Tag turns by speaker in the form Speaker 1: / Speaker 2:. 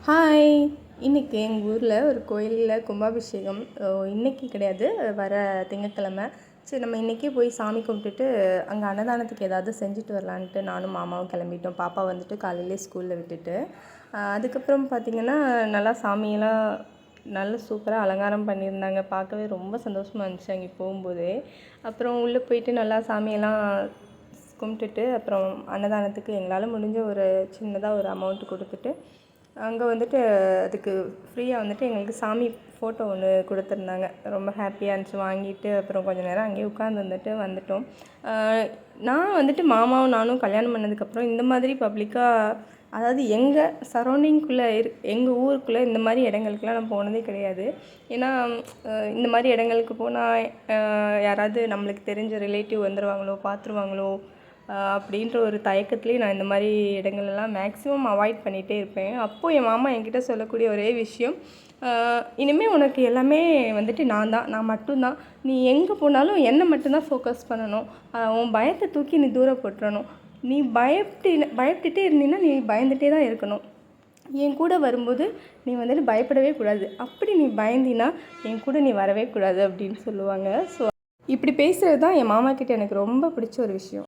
Speaker 1: Hi. இன்றைக்கி எங்கள் ஊரில் ஒரு கோயிலில் கும்பாபிஷேகம். இன்றைக்கி கிடையாது, வர திங்கட்கிழமை. சரி, நம்ம இன்றைக்கே போய் சாமி கும்பிட்டுட்டு அங்கே அன்னதானத்துக்கு ஏதாவது செஞ்சுட்டு வரலான்ட்டு நானும் மாமாவும் கிளம்பிட்டோம். பாப்பா வந்துட்டு காலையிலே ஸ்கூலில் விட்டுட்டு அதுக்கப்புறம் பார்த்திங்கன்னா நல்லா சாமியெல்லாம் நல்ல சூப்பராக அலங்காரம் பண்ணியிருந்தாங்க. பார்க்கவே ரொம்ப சந்தோஷமாக இருந்துச்சு அங்கே போகும்போதே. அப்புறம் உள்ளே போயிட்டு நல்லா சாமியெல்லாம் கும்பிட்டுட்டு அப்புறம் அன்னதானத்துக்கு எங்களால் முடிஞ்ச ஒரு சின்னதாக ஒரு அமௌண்ட்டு கொடுத்துட்டு அங்கே வந்துட்டு அதுக்கு ஃப்ரீயாக வந்துட்டு எங்களுக்கு சாமி ஃபோட்டோ ஒன்று கொடுத்துருந்தாங்க. ரொம்ப ஹாப்பியாக இருந்துச்சு. வாங்கிட்டு அப்புறம் கொஞ்சம் நேரம் அங்கேயே உட்காந்துருந்துட்டு வந்துட்டோம். நான் வந்துட்டு மாமாவும் நானும் கல்யாணம் பண்ணதுக்கப்புறம் இந்த மாதிரி பப்ளிக்காக, அதாவது எங்கள் சரௌண்டிங்குள்ளே எங்கள் ஊருக்குள்ளே இந்த மாதிரி இடங்களுக்குலாம் நான் போனதே கிடையாது. ஏன்னா இந்த மாதிரி இடங்களுக்கு போனால் யாராவது நம்மளுக்கு தெரிஞ்ச ரிலேட்டிவ் வந்துடுவாங்களோ, பார்த்துருவாங்களோ அப்படின்ற ஒரு தயக்கத்துலேயே நான் இந்த மாதிரி இடங்களெல்லாம் மேக்ஸிமம் அவாய்ட் பண்ணிகிட்டே இருப்பேன். அப்போது என் மாமா என்கிட்ட சொல்லக்கூடிய ஒரே விஷயம், இனிமேல் உனக்கு எல்லாமே வந்துட்டு நான் மட்டும்தான். நீ எங்கே போனாலும் என்னை மட்டும்தான் ஃபோக்கஸ் பண்ணணும். உன் பயத்தை தூக்கி நீ தூரம் போட்டுறணும். நீ பயப்பட்டுட்டே இருந்தீன்னா நீ பயந்துகிட்டே தான் இருக்கணும். என் கூட வரும்போது நீ வந்துட்டு பயப்படவே கூடாது. அப்படி நீ பயந்தினா என் கூட நீ வரவே கூடாது அப்படின்னு சொல்லுவாங்க. ஸோ இப்படி பேசுகிறது தான் என் மாமா கிட்ட எனக்கு ரொம்ப பிடிச்ச ஒரு விஷயம்.